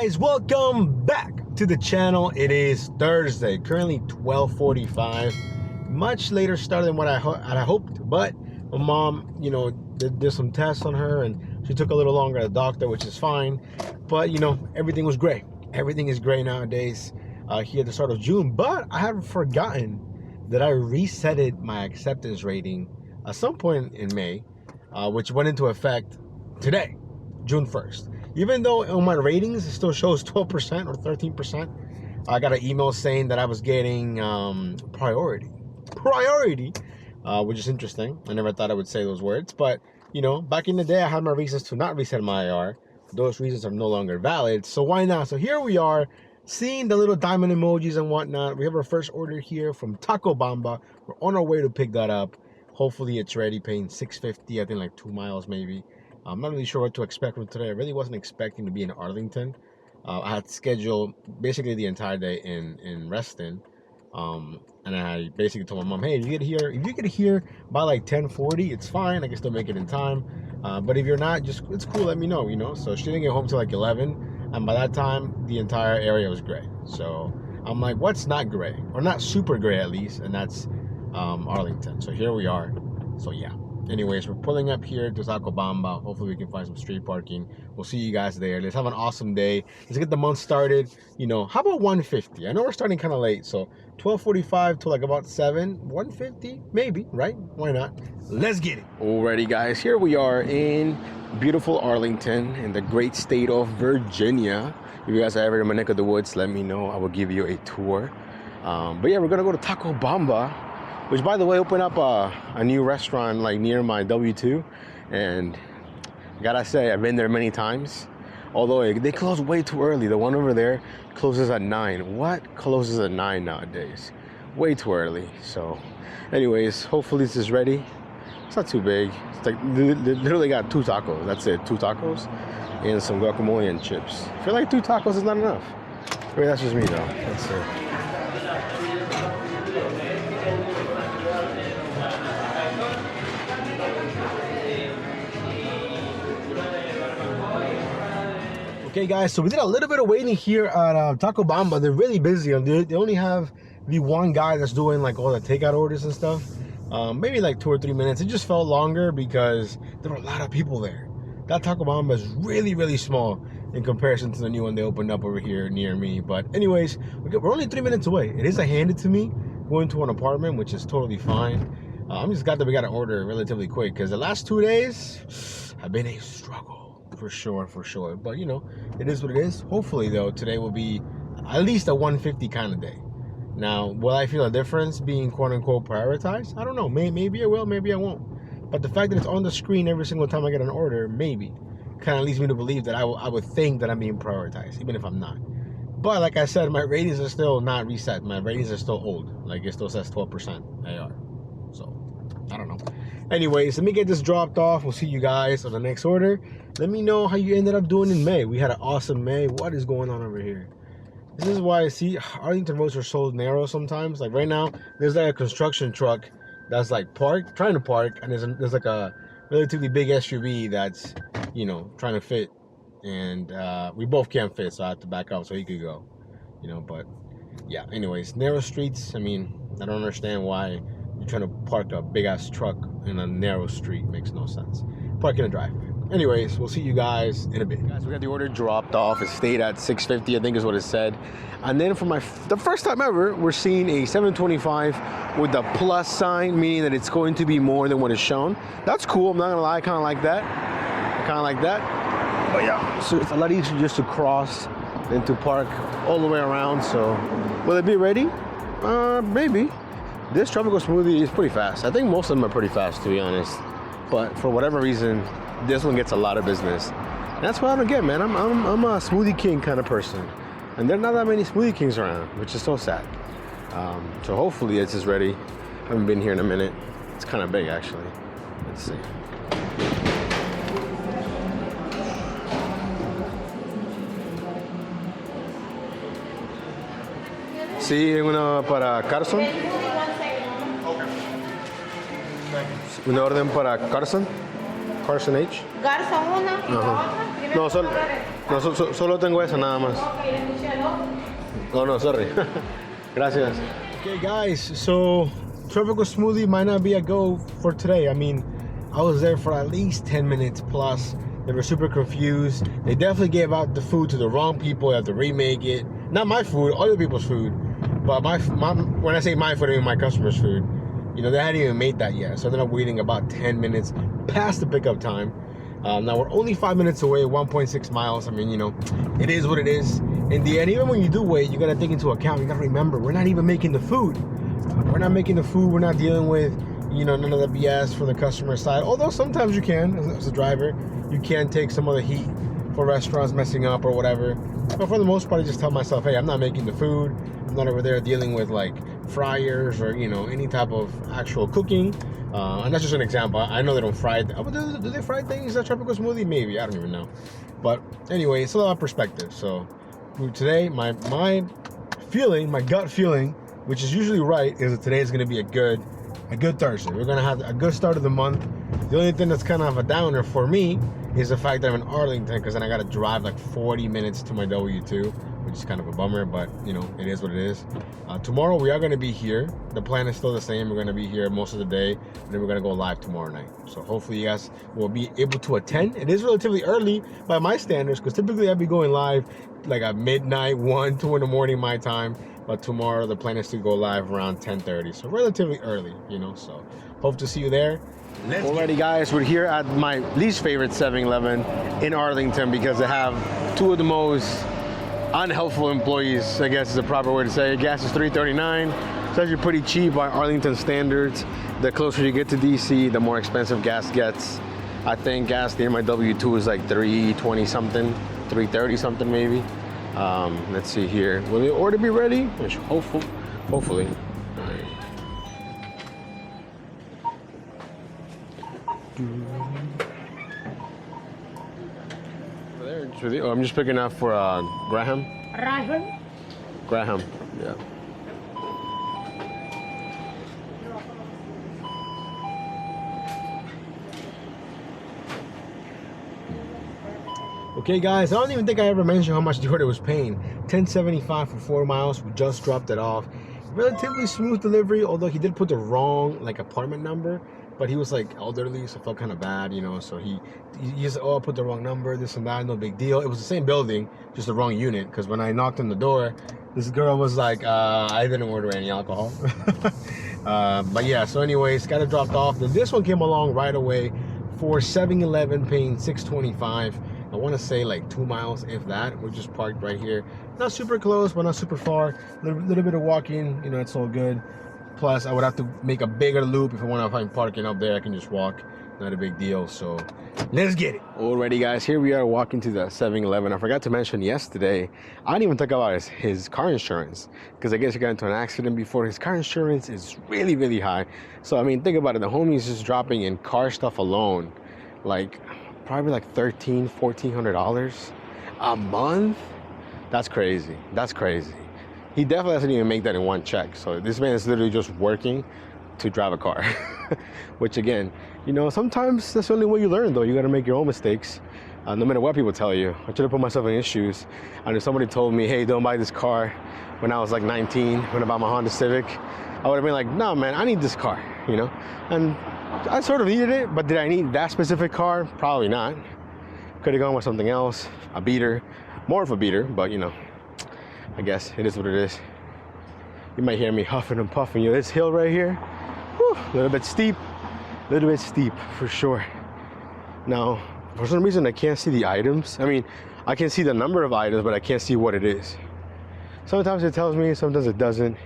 guys, welcome back to the channel. It is Thursday, currently 12:45. Much later start than what I hoped, but my mom, did some tests on her and she took a little longer at the doctor, which is fine. But everything was great. Everything is great nowadays here at the start of June. But I have forgotten that I resetted my acceptance rating at some point in May, which went into effect today, June 1st. Even though on my ratings it still shows 12% or 13%, I got an email saying that I was getting priority, which is interesting. I never thought I would say those words, but back in the day I had my reasons to not reset my IR. Those reasons are no longer valid, so why not? So here we are, seeing the little diamond emojis and whatnot. We have our first order here from Taco Bamba. We're on our way to pick that up. Hopefully it's ready, paying $6.50, I think like 2 miles maybe. I'm not really sure what to expect from today. I really wasn't expecting to be in Arlington. I had scheduled basically the entire day in Reston. And I basically told my mom, hey, if you get here by like 10:40, it's fine. I can still make it in time. But if you're not, it's cool, let me know, So she didn't get home till like 11. And by that time, the entire area was gray. So I'm like, what's not gray? Or not super gray at least. And that's Arlington. So here we are. So yeah. Anyways, we're pulling up here to Taco Bamba. Hopefully we can find some street parking. We'll see you guys there. Let's have an awesome day. Let's get the month started. How about 150? I know we're starting kind of late, so 12:45 to like about 7. 150, maybe, right? Why not? Let's get it. Alrighty, guys. Here we are in beautiful Arlington in the great state of Virginia. If you guys are ever in my neck of the woods, let me know. I will give you a tour. But yeah, we're gonna go to Taco Bamba, which, by the way, opened up a new restaurant like near my W2, and gotta say, I've been there many times. Although they close way too early. The one over there closes at 9. What closes at 9 nowadays? Way too early. So, anyways, hopefully this is ready. It's not too big. It's like literally got 2 tacos. That's it, 2 tacos and some guacamole and chips. I feel like 2 tacos is not enough. Maybe that's just me though. Let's see. Okay guys, so we did a little bit of waiting here at Taco Bamba. They're really busy. They only have the one guy that's doing like all the takeout orders and stuff. Maybe like 2 or 3 minutes. It just felt longer because there were a lot of people there. That Taco Bamba is really, really small in comparison to the new one they opened up over here near me. But anyways, we're only 3 minutes away. It is a handed to me going to an apartment, which is totally fine. I'm just glad that we got to order relatively quick because the last 2 days have been a struggle. For sure. But it is what it is. Hopefully though, today will be at least a 150 kind of day. Now, will I feel a difference being quote unquote prioritized? I don't know. Maybe I will, maybe I won't. But the fact that it's on the screen every single time I get an order, maybe kind of leads me to believe that I would think that I'm being prioritized, even if I'm not. But like I said, my ratings are still not reset. My ratings are still old. Like it still says 12% AR. So I don't know. Anyways, let me get this dropped off. We'll see you guys on the next order. Let me know how you ended up doing in May. We had an awesome May. What is going on over here? This is why I see Arlington roads are so narrow sometimes. Like right now, there's like a construction truck that's like trying to park, and there's like a relatively big SUV that's, trying to fit. And we both can't fit, so I have to back up so he could go. But yeah, anyways, narrow streets. I mean, I don't understand why you're trying to park a big ass truck in a narrow street. Makes no sense. Park in a driveway. Anyways, we'll see you guys in a bit. Guys, we got the order dropped off. It stayed at $6.50, I think is what it said. And then for the first time ever, we're seeing a $7.25 with the plus sign, meaning that it's going to be more than what is shown. That's cool. I'm not gonna lie, I kind of like that. But yeah, so it's a lot easier just to cross than to park all the way around. So, will it be ready? Maybe. This tropical smoothie is pretty fast. I think most of them are pretty fast, to be honest. But for whatever reason, this one gets a lot of business. And that's what I don't get, man. I'm a smoothie king kind of person. And there are not that many smoothie kings around, which is so sad. So hopefully it's just ready. I haven't been here in a minute. It's kind of big, actually. Let's see. Sí, uno para Carson. Una orden para Carson. Carson H. Garza una y la otra. No, solo tengo esa nada más. No, no, sorry. Gracias. Okay, guys, so tropical smoothie might not be a go for today. I mean, I was there for at least 10 minutes plus. They were super confused. They definitely gave out the food to the wrong people. They have to remake it. Not my food, other people's food. But when I say my food, I mean my customer's food. You know, they hadn't even made that yet. So I ended up waiting about 10 minutes past the pickup time. Now we're only 5 minutes away, 1.6 miles. I mean, you know, it is what it is. In the end, even when you do wait, you gotta take into account, you gotta remember, we're not even making the food. We're not making the food, we're not dealing with, you know, none of the BS from the customer side. Although sometimes you can, as a driver, you can take some of the heat for restaurants messing up or whatever. But for the most part, I just tell myself, hey, I'm not making the food. I'm not over there dealing with like fryers or, you know, any type of actual cooking. And that's just an example. I know they don't fry. Do they fry things at tropical smoothie? Maybe, I don't even know. But anyway, it's a lot of perspective. So today, my feeling, my gut feeling, which is usually right, is that today is going to be a good Thursday. We're going to have a good start of the month. The only thing that's kind of a downer for me is the fact that I'm in Arlington, because then I got to drive like 40 minutes to my W2, which is kind of a bummer, but you know, it is what it is. Tomorrow we are going to be here. The plan is still the same. We're going to be here most of the day, and then we're going to go live tomorrow night. So hopefully you guys will be able to attend. It is relatively early by my standards, because typically I'd be going live like at midnight, 1, 2 in the morning my time. But tomorrow the plan is to go live around 10:30, so relatively early, you know. So hope to see you there. Alrighty, guys, we're here at my least favorite 7-Eleven in Arlington because they have two of the most unhelpful employees, I guess is the proper way to say it. Gas is $3.39. It's actually pretty cheap by Arlington standards. The closer you get to DC, the more expensive gas gets. I think gas near my W2 is like $3.20 something, $3.30 something maybe. Let's see here. Will the order be ready? Hopefully. All right. Oh, I'm just picking up for Graham. Graham, yeah. Okay, guys, I don't even think I ever mentioned how much the order was paying. $10.75 for 4 miles. We just dropped it off. Relatively smooth delivery, although he did put the wrong like apartment number. But he was like elderly, so I felt kind of bad, you know. So he just, oh, I put the wrong number, this and that, no big deal. It was the same building, just the wrong unit. Because when I knocked on the door, this girl was like, I didn't order any alcohol. But yeah, so anyways, got it dropped off. Then this one came along right away for 7-Eleven, paying $6.25. I want to say like 2 miles, if that. We're just parked right here. Not super close, but not super far. Little bit of walking, you know, it's all good. Plus, I would have to make a bigger loop. If I want to find parking up there, I can just walk. Not a big deal, so let's get it. Alrighty, guys, here we are walking to the 7-Eleven. I forgot to mention yesterday, I didn't even talk about his car insurance, because I guess he got into an accident before. His car insurance is really, really high. So, I mean, think about it. The homie's just dropping in car stuff alone, like probably like $1,300, $1,400 a month. That's crazy. That's crazy. He definitely doesn't even make that in one check. So this man is literally just working to drive a car. Which again, you know, sometimes that's the only way you learn though. You gotta make your own mistakes. No matter what people tell you. I should have put myself in his shoes. And if somebody told me, hey, don't buy this car when I was like 19, when I bought my Honda Civic, I would have been like, no man, I need this car, you know? And I sort of needed it, but did I need that specific car? Probably not. Could have gone with something else, a beater, more of a beater, but you know, I guess it is what it is. You might hear me huffing and puffing. You know, this hill right here, a little bit steep for sure. Now, for some reason, I can't see the items. I mean, I can see the number of items, but I can't see what it is. Sometimes it tells me, sometimes it doesn't.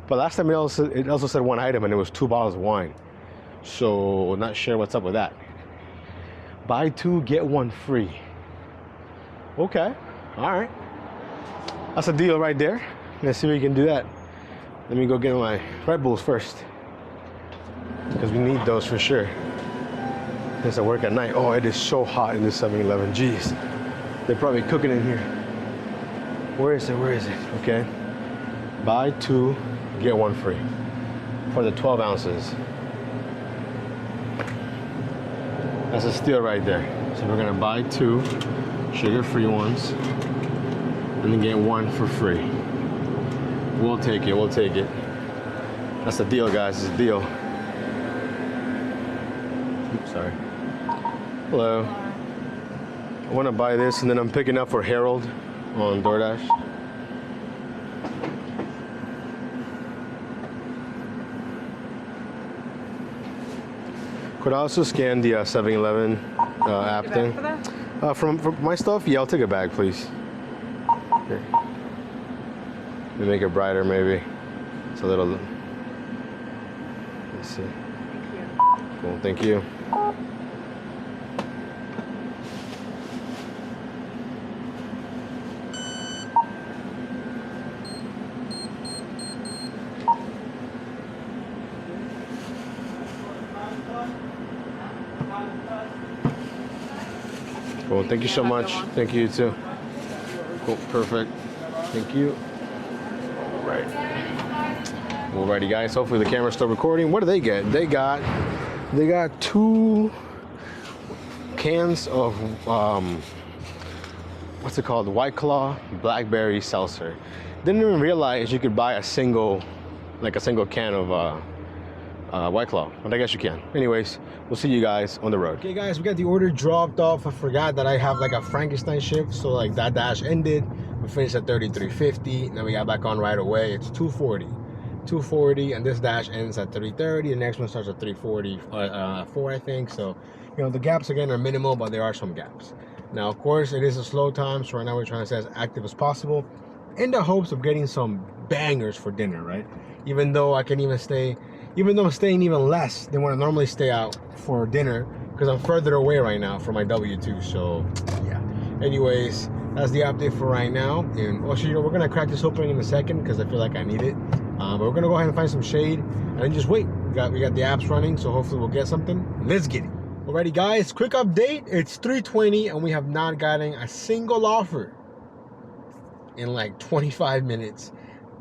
But last time it also said one item, and it was 2 bottles of wine. So, not sure what's up with that. Buy 2, get 1 free. Okay, all right. That's a deal right there. Let's see if we can do that. Let me go get my Red Bulls first, because we need those for sure. Since I work at night. Oh, it is so hot in this 7-Eleven. Jeez, they're probably cooking in here. Where is it? Where is it? Okay. Buy 2, get 1 free for the 12 ounces. That's a steal right there. So we're gonna buy 2 sugar-free ones and then get 1 for free. We'll take it, we'll take it. That's a deal, guys, it's a deal. Oops, sorry. Hello. I wanna buy this and then I'm picking up for Harold on DoorDash. Could I also scan the 7-Eleven app thing? For my stuff? Yeah, I'll take a bag, please. Here. Let me make it brighter, maybe. It's a little... Let's see. Thank you. Cool, thank you. Cool, thank you so much. Thank you too. Cool, perfect. Thank you. All right. Alrighty, guys. Hopefully the camera's still recording. What do they get? They got 2 cans of what's it called? White Claw Blackberry Seltzer. Didn't even realize you could buy a single can of White Claw, but I guess you can. Anyways, we'll see you guys on the road. Okay, guys, we got the order dropped off. I forgot that I have like a Frankenstein shift, so like that dash ended. We finished at 33.50. Then we got back on right away. It's 2:40, and this dash ends at 3:30. The next one starts at 3:40, 4, I think. So, you know, the gaps again are minimal, but there are some gaps. Now, of course, it is a slow time, so right now we're trying to stay as active as possible, in the hopes of getting some bangers for dinner, right? Even though I'm staying even less than when I normally stay out for dinner, because I'm further away right now from my W2. So yeah. Anyways, that's the update for right now. And also, you know, we're gonna crack this opening in a second because I feel like I need it. But we're gonna go ahead and find some shade and then just wait. We got the apps running, so hopefully we'll get something. Let's get it. Alrighty, guys. Quick update. It's 3:20 and we have not gotten a single offer in like 25 minutes.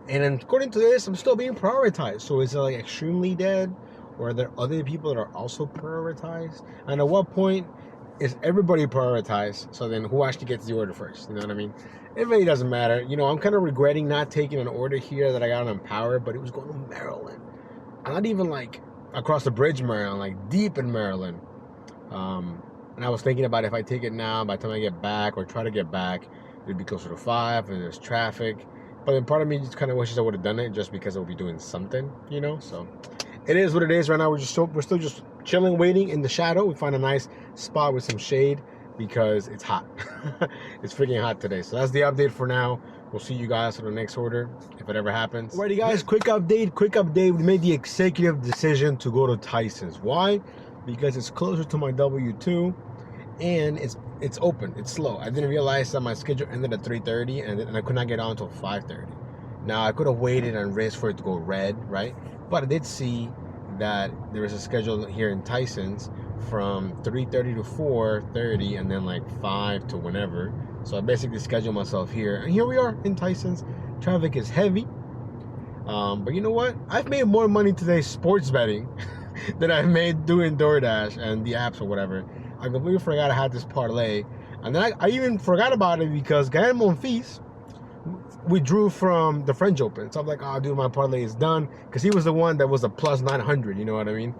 And according to this, I'm still being prioritized. So is it like extremely dead? Or are there other people that are also prioritized? And at what point is everybody prioritized? So then who actually gets the order first? You know what I mean? It really doesn't matter. You know, I'm kind of regretting not taking an order here that I got on Power, but it was going to Maryland. I'm not even like across the bridge, Maryland, like deep in Maryland. And I was thinking about if I take it now, by the time I get back or try to get back, it'd be closer to 5 and there's traffic. But then part of me just kind of wishes I would have done it just because I would be doing something, you know? So it is what it is right now. We're still just chilling, waiting in the shadow. We find a nice spot with some shade because it's hot. It's freaking hot today. So that's the update for now. We'll see you guys for the next order if it ever happens. Alrighty, guys, quick update. We made the executive decision to go to Tysons. Why? Because it's closer to my W2 and it's open. It's slow. I didn't realize that my schedule ended at 3:30 and I could not get on until 5:30. Now I could have waited and risked for it to go red, right? But I did see that there is a schedule here in Tysons from 3:30 to 4:30 and then like 5 to whenever. So I basically scheduled myself here. And here we are in Tysons. Traffic is heavy. But you know what? I've made more money today sports betting than I've made doing DoorDash and the apps or whatever. I completely forgot I had this parlay. And then I even forgot about it because Gael Monfils withdrew from the French Open. So I'm like, oh, dude, my parlay is done. Because he was the one that was a plus 900, you know what I mean?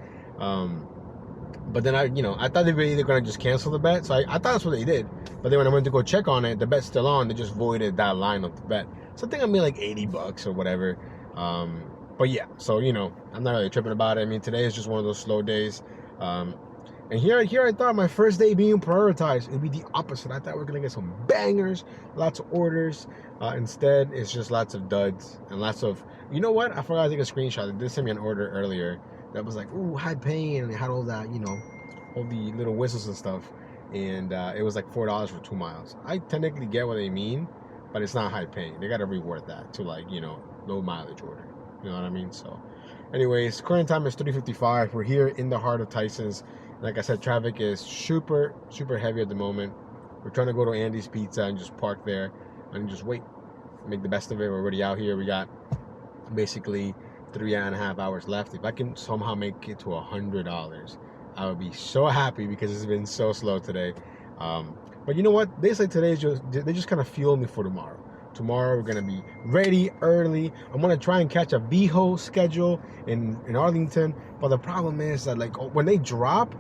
But then I thought they were either going to just cancel the bet. So I thought that's what they did. But then when I went to go check on it, the bet's still on. They just voided that line of the bet. So I think I made like $80 or whatever. But yeah, so, you know, I'm not really tripping about it. I mean, today is just one of those slow days. And here I thought my first day being prioritized, it'd be the opposite. I thought we were going to get some bangers, lots of orders. Instead, it's just lots of duds and lots of, you know what? I forgot to take a screenshot. They did send me an order earlier that was like, ooh, high pain. And it had all that, you know, all the little whistles and stuff. And it was like $4 for 2 miles. I technically get what they mean, but it's not high pain. They got to reward that to like, you know, low mileage order. You know what I mean? So anyways, current time is 3:55. We're here in the heart of Tysons. Like I said, traffic is super, super heavy at the moment. We're trying to go to Andy's Pizza and just park there and just wait. Make the best of it. We're already out here. We got basically 3.5 hours left. If I can somehow make it to $100, I would be so happy because it's been so slow today. But you know what? Days like today, they just kind of fuel me for tomorrow. Tomorrow we're gonna be ready early. I'm gonna try and catch a VHO schedule in Arlington. But the problem is that like when they drop,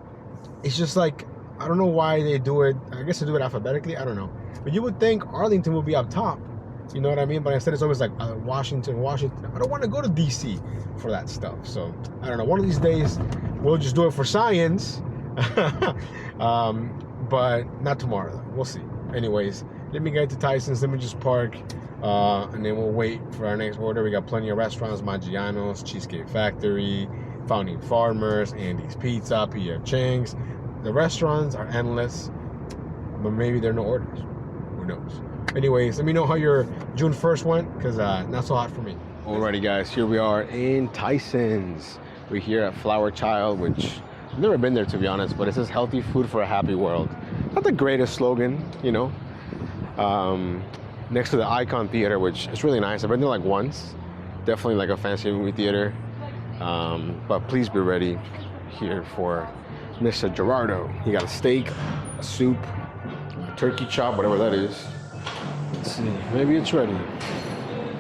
it's just like, I don't know why they do it. I guess they do it alphabetically. I don't know. But you would think Arlington would be up top. You know what I mean? But instead it's always like Washington. I don't want to go to DC for that stuff. So I don't know. One of these days we'll just do it for science. But not tomorrow though. We'll see. Anyways, let me get to Tysons. Let me just park. And then we'll wait for our next order. We got plenty of restaurants. Maggiano's, Cheesecake Factory, Founding Farmers, Andy's Pizza, P.F. Chang's. The restaurants are endless. But maybe there are no orders. Who knows? Anyways, let me know how your June 1st went, because not so hot for me. Alrighty guys, here we are in Tysons. We're here at Flower Child, which I've never been there to be honest, but it says healthy food for a happy world. Not the greatest slogan, you know. Next to the Icon Theater, which is really nice. I've been there like once. Definitely like a fancy movie theater. But please be ready here for Mr. Gerardo. He got a steak, a soup, a turkey chop, whatever that is. Let's see, maybe it's ready.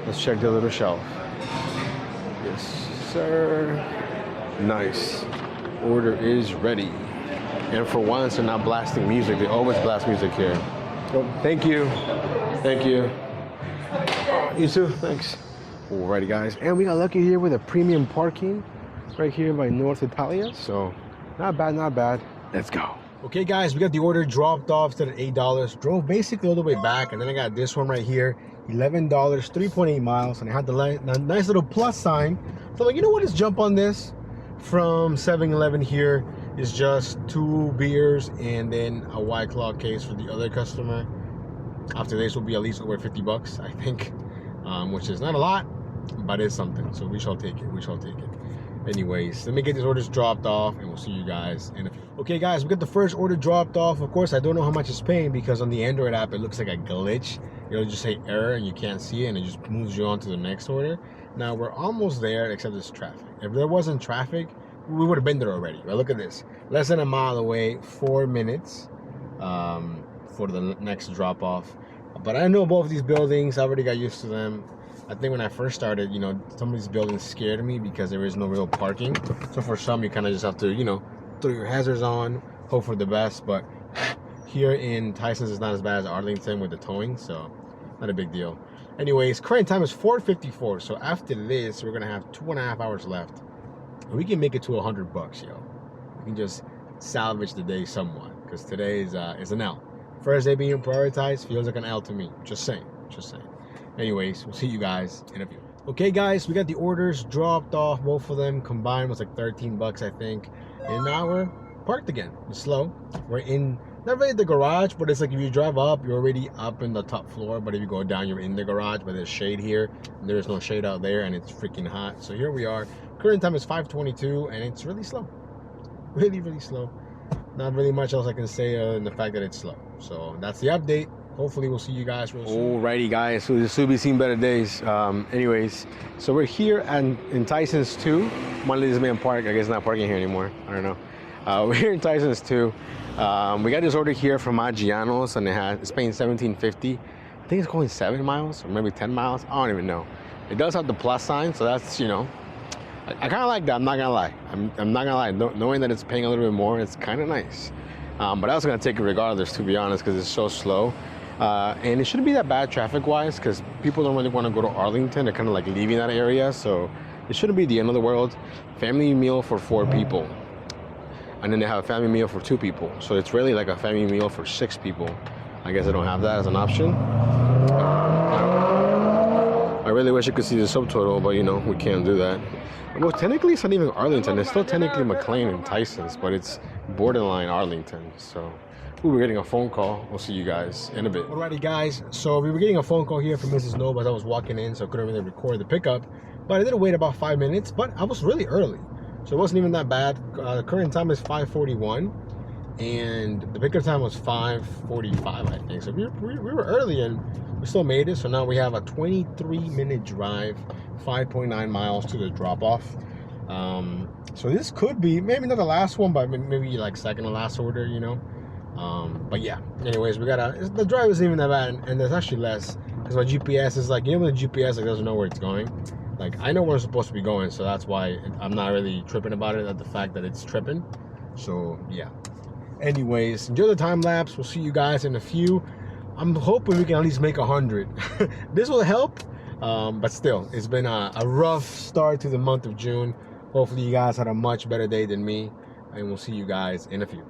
Let's check the little shelf. Yes, sir. Nice. Order is ready. And for once, they're not blasting music. They always blast music here. Oh, thank you. Thank you. You too, thanks. Alrighty, guys. And we got lucky here with a premium parking right here by North Italia. So, not bad, not bad. Let's go. Okay guys, we got the order dropped off to the $8. Drove basically all the way back, and then I got this one right here, $11, 3.8 miles, and I had the nice little plus sign. So I'm like, you know what, let's jump on this. From 7-Eleven here is just 2 beers and then a White Claw case for the other customer. After this will be at least over 50 bucks, I think, which is not a lot, but it's something. So we shall take it, we shall take it. Anyways, let me get these orders dropped off and we'll see you guys in a few. Okay guys, we got the first order dropped off. Of course, I don't know how much it's paying because on the Android app, it looks like a glitch. It'll just say error and you can't see it and it just moves you on to the next order. Now we're almost there except there's traffic. If there wasn't traffic, we would have been there already. But look at this, less than a mile away, 4 minutes for the next drop off. But I know both of these buildings, I already got used to them. I think when I first started, you know, some of these buildings scared me because there is no real parking. So for some, you kind of just have to, you know, throw your hazards on, hope for the best. But here in Tysons, it's not as bad as Arlington with the towing, so not a big deal. Anyways, current time is 4:54. So after this, we're gonna have 2.5 hours left. And we can make it to 100 bucks, yo. We can just salvage the day somewhat, because today is an L. First day being prioritized feels like an L to me. Just saying, just saying. Anyways, we'll see you guys in a few. Okay guys, we got the orders dropped off. Both of them combined was like 13 bucks, I think. And now we're parked again. It's slow. We're in, not really the garage, but it's like if you drive up, you're already up in the top floor. But if you go down, you're in the garage, but there's shade here. And there's no shade out there, and it's freaking hot. So here we are. Current time is 5:22, and it's really slow. Really, really slow. Not really much else I can say other than the fact that it's slow. So that's the update. Hopefully we'll see you guys real soon. Alrighty guys, so this will be seen better days. Anyways, so we're here in Tysons 2. One of these man park, I guess not parking here anymore. I don't know. We're here in Tysons 2. We got this order here from Maggiano's and it's paying $17.50. I think it's going 7 miles or maybe 10 miles. I don't even know. It does have the plus sign, so that's, you know, I kind of like that. I'm not gonna lie. I'm not gonna lie. Knowing that it's paying a little bit more, it's kind of nice. But I was gonna take it regardless, to be honest, because it's so slow. And it shouldn't be that bad traffic-wise, because people don't really want to go to Arlington. They're kind of like leaving that area, so it shouldn't be the end of the world. Family meal for 4 people, and then they have a family meal for 2 people. So it's really like a family meal for 6 people. I guess I don't have that as an option. I really wish I could see the subtotal, but you know, we can't do that. Well, technically it's not even Arlington. It's still technically McLean and Tysons, but it's borderline Arlington, so. Ooh, we're getting a phone call. We'll see you guys in a bit. Alrighty guys, so we were getting a phone call here from Mrs. Nova as I was walking in, so I couldn't really record the pickup. But I did wait about 5 minutes, but I was really early. So it wasn't even that bad. The current time is 5:41, and the pickup time was 5:45, I think. So we were early and we still made it. So now we have a 23-minute drive, 5.9 miles to the drop-off. So this could be maybe not the last one, but maybe like second to last order, you know. But yeah, anyways, the drive isn't even that bad, and there's actually less because my GPS is like, you know, when the GPS like doesn't know where it's going. Like, I know where it's supposed to be going, so that's why I'm not really tripping about it, at the fact that it's tripping. So yeah, anyways, enjoy the time lapse. We'll see you guys in a few. I'm hoping we can at least make 100. This will help, but still, it's been a rough start to the month of June. Hopefully you guys had a much better day than me, and we'll see you guys in a few.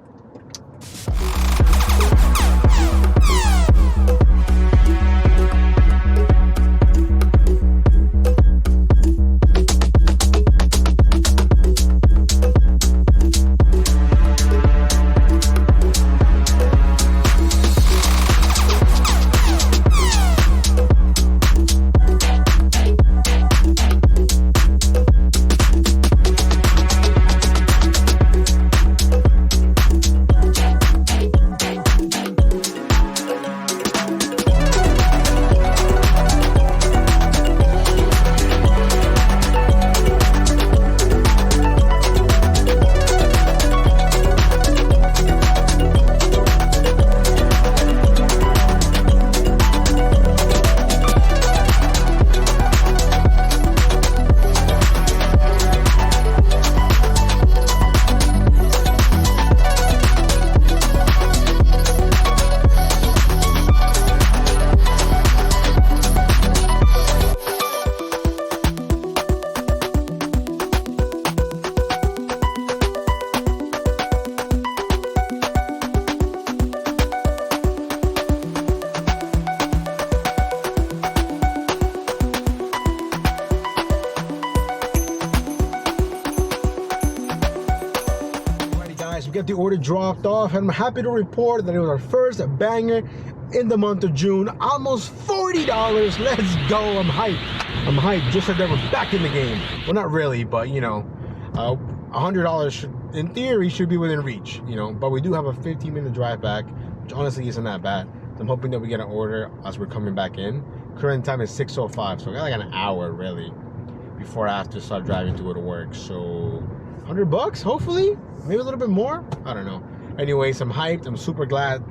We got the order dropped off, and I'm happy to report that it was our first banger in the month of June. Almost $40. Let's go. I'm hyped. Just like that we're back in the game. Well, not really, but you know, $100 should, in theory, should be within reach, you know. But we do have a 15-minute drive back, which honestly isn't that bad. So I'm hoping that we get an order as we're coming back in. Current time is 6:05, so we got like an hour really before I have to start driving to go to work. So $100, hopefully, maybe a little bit more. I don't know. Anyways, I'm hyped. I'm super glad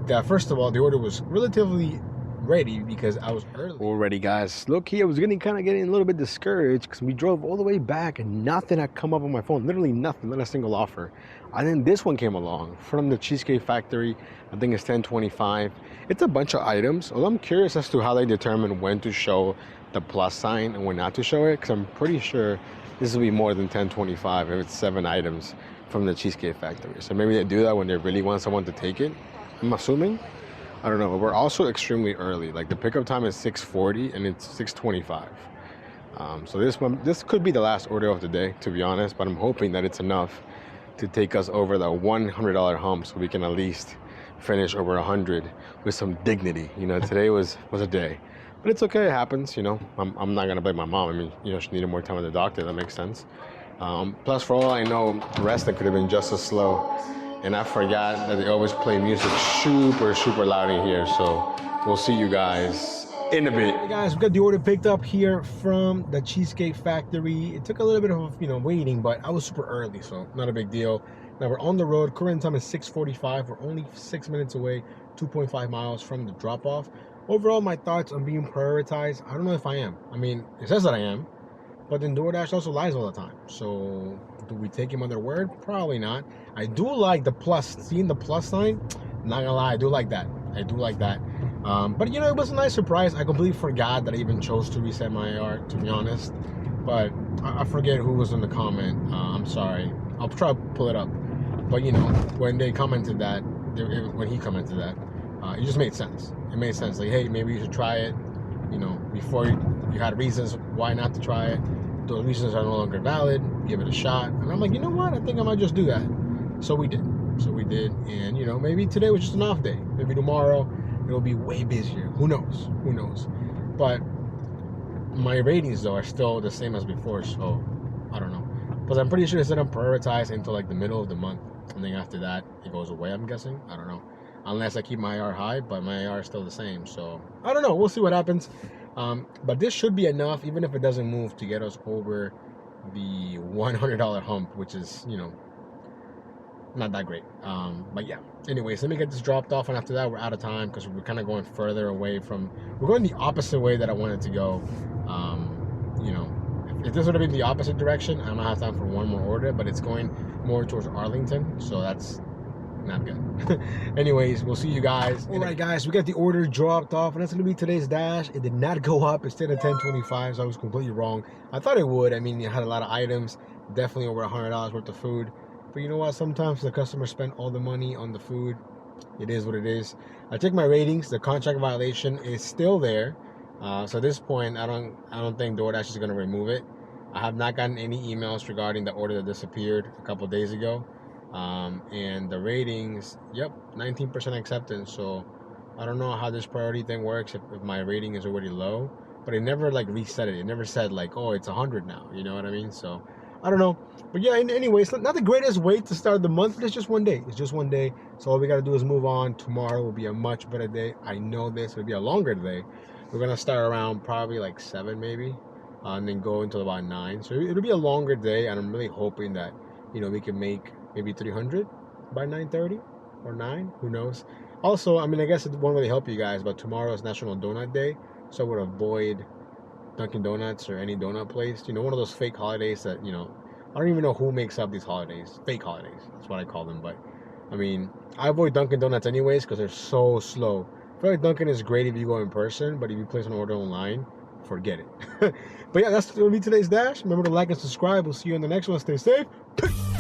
that, first of all, the order was relatively ready because I was early. Already, guys. Look here, I was getting a little bit discouraged because we drove all the way back and nothing had come up on my phone. Literally nothing, not a single offer. And then this one came along from the Cheesecake Factory. I think it's 1025. It's a bunch of items. Well, I'm curious as to how they determine when to show the plus sign and when not to show it, because I'm pretty sure this will be more than 1025 if it's 7 items from the Cheesecake Factory. So maybe they do that when they really want someone to take it, I'm assuming. I don't know. But we're also extremely early. Like, the pickup time is 6:40 and it's 6:25. So this could be the last order of the day, to be honest, but I'm hoping that it's enough to take us over the $100 hump so we can at least finish over 100 with some dignity. You know, today was a day. But it's okay, it happens, you know. I'm not gonna blame my mom. I mean, you know, she needed more time with the doctor, that makes sense. Plus, for all I know, the rest of it could have been just as slow. And I forgot that they always play music super loud in here. So we'll see you guys in a bit. Hey guys, we got the order picked up here from the Cheesecake Factory. It took a little bit of, you know, waiting, but I was super early, so not a big deal. Now we're on the road. Current time is 6:45. We're only 6 minutes away, 2.5 miles from the drop-off. Overall, my thoughts on being prioritized, I don't know if I am. I mean, it says that I am, but then DoorDash also lies all the time. So do we take him on their word? Probably not. I do like the plus, seeing the plus sign. Not gonna lie, I do like that. But you know, it was a nice surprise. I completely forgot that I even chose to reset my AR, to be honest. But I forget who was in the comment. I'm sorry. I'll try to pull it up. But you know, when they commented that, when he commented that, it just made sense. It made sense. Like, hey, maybe you should try it. You know, before you had reasons why not to try it. Those reasons are no longer valid. Give it a shot. And I'm like, you know what? I think I might just do that. So we did. And you know, maybe today was just an off day. Maybe tomorrow it'll be way busier. Who knows? But my ratings though are still the same as before. So I don't know. Because I'm pretty sure it's gonna prioritize until like the middle of the month. And then after that, it goes away, I'm guessing. I don't know. Unless I keep my AR high, but my AR is still the same. So I don't know. We'll see what happens. But this should be enough, even if it doesn't move, to get us over the $100 hump, which is, you know, not that great. But yeah, anyways, let me get this dropped off, and after that we're out of time because we're kind of going further away from, we're going the opposite way that I wanted to go. You know, if this would have been the opposite direction, I might have time for one more order, but it's going more towards Arlington, so that's not good. Anyways, we'll see you guys. All right, guys, we got the order dropped off, and that's gonna be today's dash. It did not go up. It stayed at 1025, so I was completely wrong. I thought it would. I mean, it had a lot of items, definitely over $100 worth of food. But you know what? Sometimes the customer spent all the money on the food. It is what it is. I checked my ratings. The contract violation is still there. So at this point, I don't think DoorDash is gonna remove it. I have not gotten any emails regarding the order that disappeared a couple days ago. And the ratings, yep, 19% acceptance. So I don't know how this priority thing works if my rating is already low, but it never like reset it. It never said like, oh, it's 100 now. You know what I mean? So I don't know. But yeah, anyways, not the greatest way to start the month, but it's just one day. It's just one day. So all we got to do is move on. Tomorrow will be a much better day. I know this. It'll be a longer day. We're going to start around probably like 7 maybe, and then go until about 9. So it'll be a longer day, and I'm really hoping that, you know, we can make maybe 300 by 9:30 or 9, who knows. Also, I mean, I guess it won't really help you guys, but tomorrow is National Donut Day, so I would avoid Dunkin' Donuts or any donut place. You know, one of those fake holidays that, you know, I don't even know who makes up these holidays. Fake holidays, that's what I call them. But I mean, I avoid Dunkin' Donuts anyways because they're so slow. I feel like Dunkin' is great if you go in person, but if you place an order online, forget it. But yeah, that's gonna be today's dash. Remember to like and subscribe. We'll see you in the next one. Stay safe. Peace.